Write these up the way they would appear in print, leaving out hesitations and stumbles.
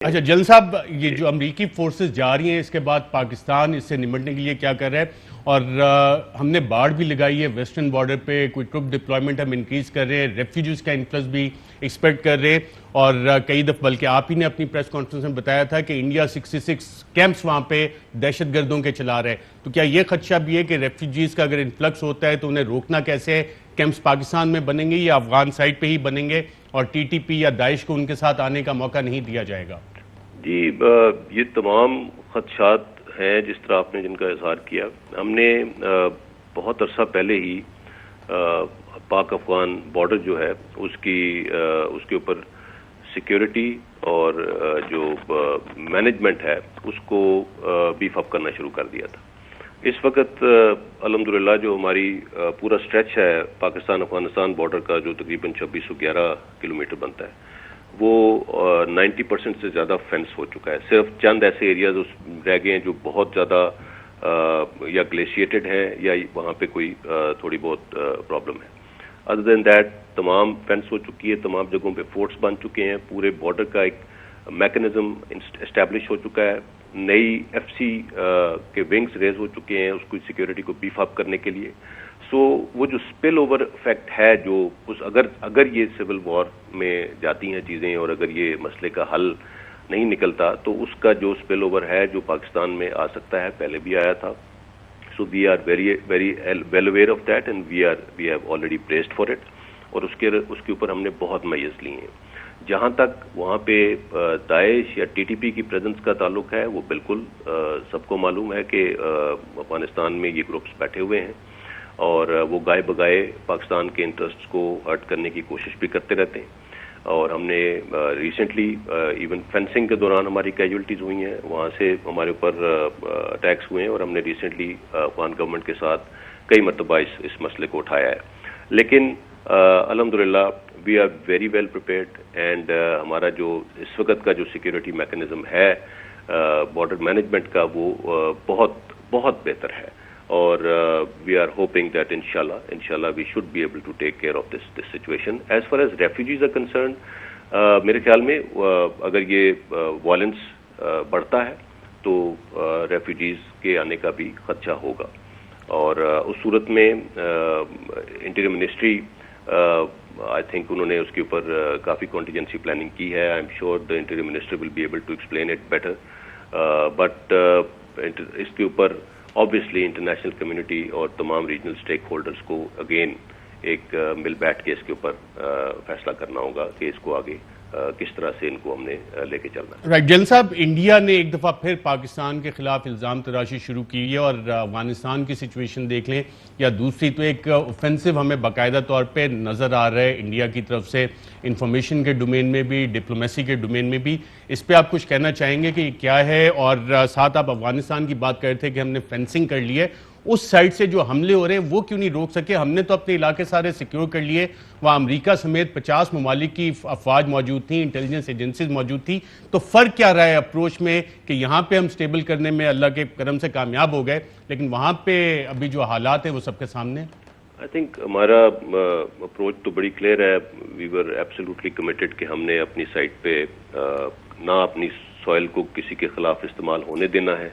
اچھا جلن صاحب، یہ جو امریکی فورسز جا رہی ہیں اس کے بعد پاکستان اس سے نمٹنے کے لیے کیا کر رہا ہے؟ اور ہم نے باڑ بھی لگائی ہے ویسٹرن بارڈر پہ، کوئی ٹروپ ڈپلائمنٹ ہم انکریز کر رہے ہیں، ریفیوجیز کا انفلکس بھی ایکسپیکٹ کر رہے ہیں، اور کئی دفعہ بلکہ آپ ہی نے اپنی پریس کانفرنس میں بتایا تھا کہ انڈیا 66 کیمپس وہاں پہ دہشت گردوں کے چلا رہا ہے. تو کیا یہ خدشہ بھی ہے کہ ریفیوجیز کا اگر انفلکس ہوتا ہے تو انہیں روکنا کیسے ہے؟ کیمپس پاکستان میں بنیں گے یا افغان سائٹ پہ ہی بنیں گے اور ٹی ٹی پی یا داعش کو ان کے ساتھ آنے کا موقع نہیں دیا جائے گا؟ جی، یہ تمام خدشات ہیں جس طرح آپ نے جن کا اظہار کیا. ہم نے بہت عرصہ پہلے ہی پاک افغان بارڈر جو ہے اس کے اوپر سیکیورٹی اور جو مینجمنٹ ہے اس کو بیف اپ کرنا شروع کر دیا تھا. اس وقت الحمدللہ جو ہماری پورا اسٹریچ ہے پاکستان افغانستان بارڈر کا، جو تقریباً 2611 کلومیٹر بنتا ہے، وہ 90% سے زیادہ فینس ہو چکا ہے. صرف چند ایسے ایریاز رہ گئے ہیں جو بہت زیادہ یا گلیشیٹڈ ہیں یا وہاں پہ کوئی تھوڑی بہت پرابلم ہے. ادر دین دیٹ تمام فینس ہو چکی ہے، تمام جگہوں پہ فورٹس بن چکے ہیں، پورے بارڈر کا ایک میکنزم اسٹیبلش ہو چکا ہے. نئی ایف سی کے ونگز ریز ہو چکے ہیں اس کو سیکیورٹی کو بیف اپ کرنے کے لیے. سو وہ جو اسپل اوور افیکٹ ہے، جو اگر یہ سول وار میں جاتی ہیں چیزیں اور اگر یہ مسئلے کا حل نہیں نکلتا تو اس کا جو اسپل اوور ہے جو پاکستان میں آ سکتا ہے، پہلے بھی آیا تھا. So we are very very well aware of that and we have already pressed for it. اور اس کے اوپر ہم نے بہت میز لی ہیں. جہاں تک وہاں پہ داعش یا ٹی ٹی پی کی پریزنس کا تعلق ہے، وہ بالکل سب کو معلوم ہے کہ افغانستان میں یہ گروپس بیٹھے ہوئے ہیں اور وہ گائے بگائے پاکستان کے انٹرسٹس کو ہرٹ کرنے کی کوشش بھی کرتے رہتے ہیں. اور ہم نے ریسنٹلی ایون فینسنگ کے دوران ہماری کیجولٹیز ہوئی ہیں، وہاں سے ہمارے اوپر اٹیکس ہوئے ہیں، اور ہم نے ریسنٹلی افغان گورنمنٹ کے ساتھ کئی مرتبہ اس مسئلے کو اٹھایا ہے. لیکن الحمدللہ we are very well prepared and ہمارا جو اس وقت کا جو سیکیورٹی میکنزم ہے بارڈر مینجمنٹ کا، وہ بہت بہت بہتر ہے. اور وی آر ہوپنگ دیٹ انشاءاللہ we should be able to take care of this situation. As far as refugees are concerned, میرے خیال میں اگر یہ وائلنس بڑھتا ہے تو ریفیوجیز کے آنے کا بھی خدشہ ہوگا. اور اس صورت میں انٹیریئر منسٹری آئی تھنک انہوں نے اس کے اوپر کافی کانٹیجنسی پلاننگ کی ہے. I am sure the interior minister will be able to explain it better. But اس کے اوپر obviously انٹرنیشنل کمیونٹی اور تمام ریجنل اسٹیک ہولڈرز کو اگین ایک مل بیٹھ کے اس کے اوپر فیصلہ کرنا ہوگا کہ اس کو آگے کس طرح سے ان کو ہم نے لے کے چلنا ہے. رائٹ جلن صاحب، انڈیا نے ایک دفعہ پھر پاکستان کے خلاف الزام تراشی شروع کی ہے، اور افغانستان کی سچویشن دیکھ لیں یا دوسری تو ایک اوفینسو ہمیں باقاعدہ طور پہ نظر آ رہا ہے انڈیا کی طرف سے، انفارمیشن کے ڈومین میں بھی، ڈپلومیسی کے ڈومین میں بھی. اس پہ آپ کچھ کہنا چاہیں گے کہ یہ کیا ہے؟ اور ساتھ آپ افغانستان کی بات کر رہے تھے کہ ہم نے فینسنگ کر لی ہے، اس سائڈ سے جو حملے ہو رہے ہیں وہ کیوں نہیں روک سکے؟ ہم نے تو اپنے علاقے سارے سیکیور کر لیے، وہاں امریکہ سمیت 50 ممالک کی افواج موجود تھیں، انٹیلیجنس ایجنسیز موجود تھی. تو فرق کیا رہا ہے اپروچ میں کہ یہاں پہ ہم سٹیبل کرنے میں اللہ کے کرم سے کامیاب ہو گئے، لیکن وہاں پہ ابھی جو حالات ہیں وہ سب کے سامنے؟ آئی تھنک ہمارا اپروچ تو بڑی کلیئر ہے. وی ور ایبسلیوٹلی کمیٹڈ کہ ہم نے اپنی سائٹ پہ نہ اپنی سوائل کو کسی کے خلاف استعمال ہونے دینا ہے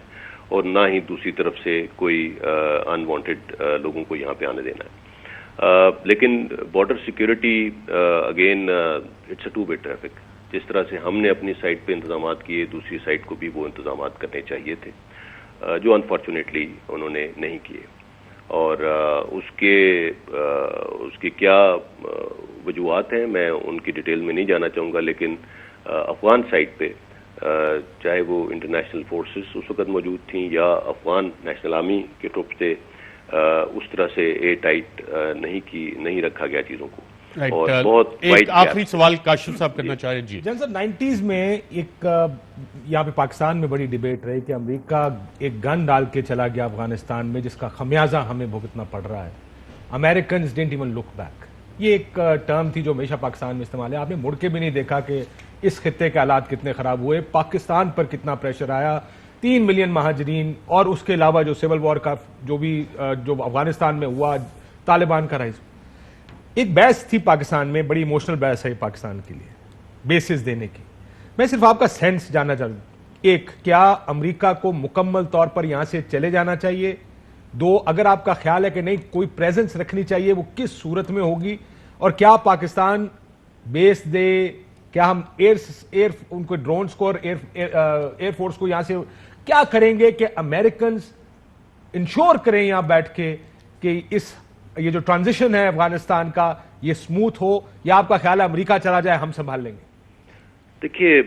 اور نہ ہی دوسری طرف سے کوئی انوانٹیڈ لوگوں کو یہاں پہ آنے دینا ہے. لیکن border security again it's a two way traffic. جس طرح سے ہم نے اپنی سائٹ پہ انتظامات کیے، دوسری سائٹ کو بھی وہ انتظامات کرنے چاہیے تھے جو انفارچونیٹلی انہوں نے نہیں کیے. اور اس کے کیا وجوہات ہیں میں ان کی ڈیٹیل میں نہیں جانا چاہوں گا. لیکن افغان سائٹ پہ چاہے وہ انٹرنیشنل فورسز اس وقت موجود تھیں یا افغان نیشنل آرمی کے ٹروپ سے، اس طرح سے اے ٹائٹ نہیں رکھا گیا چیزوں کو. اور بہت ایک آخری سوال کاشف صاحب کرنا چاہ رہے ہیں. جی جن سر، 90s میں ایک یہاں پہ پاکستان میں بڑی ڈیبیٹ رہی کہ امریکہ ایک گن ڈال کے چلا گیا افغانستان میں، جس کا خمیازہ ہمیں بھگتنا پڑ رہا ہے. Americans didn't even look back. یہ ایک ٹرم تھی جو ہمیشہ پاکستان میں استعمال ہے. آپ نے مڑ کے بھی نہیں دیکھا کہ اس خطے کے حالات کتنے خراب ہوئے، پاکستان پر کتنا پریشر آیا. 3 ملین مہاجرین اور اس کے علاوہ جو سول وار کا جو افغانستان میں ہوا، طالبان کا رائز. ایک بحث تھی پاکستان میں، بڑی ایموشنل بحث ہے پاکستان کے لیے بیسز دینے کی. میں صرف آپ کا سینس جاننا چاہوں گا. ایک, کیا امریکہ کو مکمل طور پر یہاں سے چلے جانا چاہیے؟ دو, اگر آپ کا خیال ہے کہ نہیں کوئی پریزنس رکھنی چاہیے, وہ کس صورت میں ہوگی؟ اور کیا پاکستان بیس دے, کیا ہم ان کو ڈرونز کو اور ایئر فورس کو یہاں سے کیا کریں گے کہ امریکنز انشور کریں یہاں بیٹھ کے کہ یہ جو ٹرانزیشن ہے افغانستان کا یہ سموتھ ہو, یا آپ کا خیال ہے امریکہ چلا جائے ہم سنبھال لیں گے؟ دیکھیے,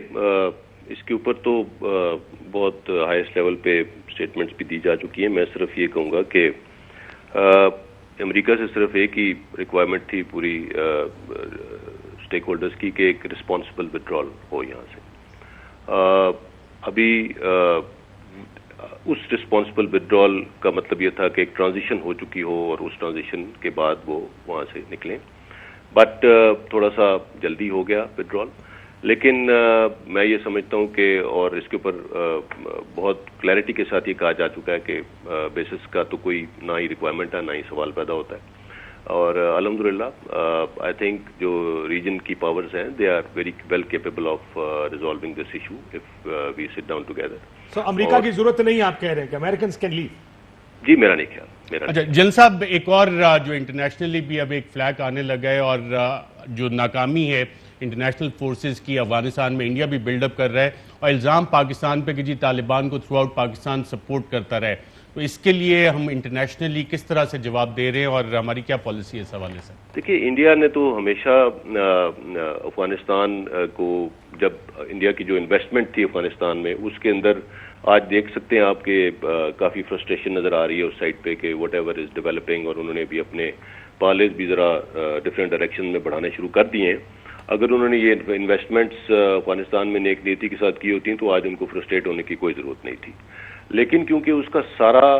اس کے اوپر تو بہت ہائیسٹ لیول پہ سٹیٹمنٹس بھی دی جا چکی ہیں. میں صرف یہ کہوں گا کہ امریکہ سے صرف ایک ہی ریکوائرمنٹ تھی پوری اسٹیک ہولڈرز کی کہ ایک رسپانسبل ودرال ہو یہاں سے. ابھی اس رسپانسبل ودرال کا مطلب یہ تھا کہ ایک ٹرانزیشن ہو چکی ہو اور اس ٹرانزیشن کے بعد وہ وہاں سے نکلیں, بٹ تھوڑا سا جلدی ہو گیا ودرال. لیکن میں یہ سمجھتا ہوں کہ, اور اس کے اوپر بہت کلیئرٹی کے ساتھ یہ کہا جا چکا ہے کہ بیسس کا تو کوئی نہ ہی ریکوائرمنٹ ہے نہ ہی سوال پیدا ہوتا ہے. اور الحمدللہ آئی تھنک جو ریجن کی پاورز ہیں they are very well capable of resolving this issue if we sit down together. سو امریکہ کی ضرورت نہیں, آپ کہہ رہے ہیں کہ امریکنز کین لیو؟ جی میرا نہیں خیال. اچھا جن صاحب, ایک اور جو انٹرنیشنلی بھی اب ایک فلیگ آنے لگا ہے, اور جو ناکامی ہے انٹرنیشنل فورسز کی افغانستان میں, انڈیا بھی بلڈ اپ کر رہا ہے اور الزام پاکستان پہ کہ جی طالبان کو تھرو آؤٹ پاکستان سپورٹ کرتا رہے, تو اس کے لیے ہم انٹرنیشنلی کس طرح سے جواب دے رہے ہیں اور ہماری کیا پالیسی ہے اس حوالے سے؟ دیکھیے, انڈیا نے تو ہمیشہ افغانستان کو, جب انڈیا کی جو انویسٹمنٹ تھی افغانستان میں, اس کے اندر آج دیکھ سکتے ہیں آپ کہ کافی فرسٹریشن نظر آ رہی ہے اس سائٹ پہ کہ وٹ ایور از ڈیولپنگ, اور انہوں نے بھی اپنے پالیز بھی ذرا ڈفرینٹ ڈائریکشن میں بڑھانے شروع کر دیے ہیں. اگر انہوں نے یہ انویسٹمنٹس افغانستان میں نیک نیتی کے ساتھ کی ہوتی ہیں تو آج ان کو فرسٹریٹ ہونے کی کوئی ضرورت نہیں تھی. لیکن کیونکہ اس کا سارا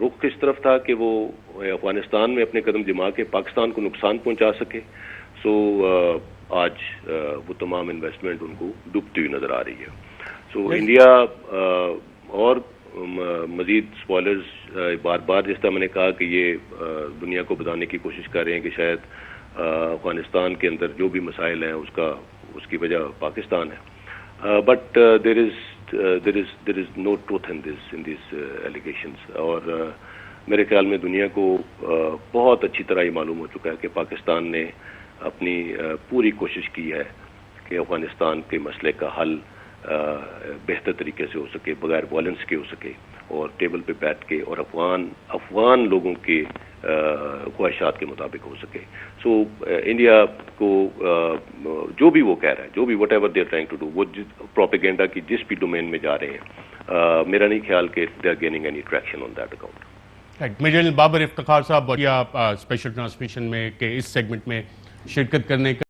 رخ اس طرف تھا کہ وہ افغانستان میں اپنے قدم جما کے پاکستان کو نقصان پہنچا سکے, سو آج وہ تمام انویسٹمنٹ ان کو ڈوبتی ہوئی نظر آ رہی ہے. سو انڈیا اور مزید اسپوائلرز بار بار, جس طرح میں نے کہا کہ یہ دنیا کو بتانے کی کوشش کر رہے ہیں کہ شاید افغانستان کے اندر جو بھی مسائل ہیں اس کی وجہ پاکستان ہے, but there is no truth in these allegations. اور میرے خیال میں دنیا کو بہت اچھی طرح یہ معلوم ہو چکا ہے کہ پاکستان نے اپنی پوری کوشش کی ہے کہ افغانستان کے مسئلے کا حل بہتر طریقے سے ہو سکے, بغیر وائلنس کے ہو سکے, اور ٹیبل پہ بیٹھ کے اور افغان لوگوں کے خواہشات کے مطابق ہو سکے. سو انڈیا کو جو بھی وہ کہہ رہا ہے, جو بھی what ever they are trying to do, وہ پروپیگنڈا کی جس بھی ڈومین میں جا رہے ہیں, میرا نہیں خیال کہ they are gaining any traction on that account. Major Babar Iftikhar صاحب, اسپیشل ٹرانسمیشن میں کہ اس سیگمنٹ میں شرکت کرنے کا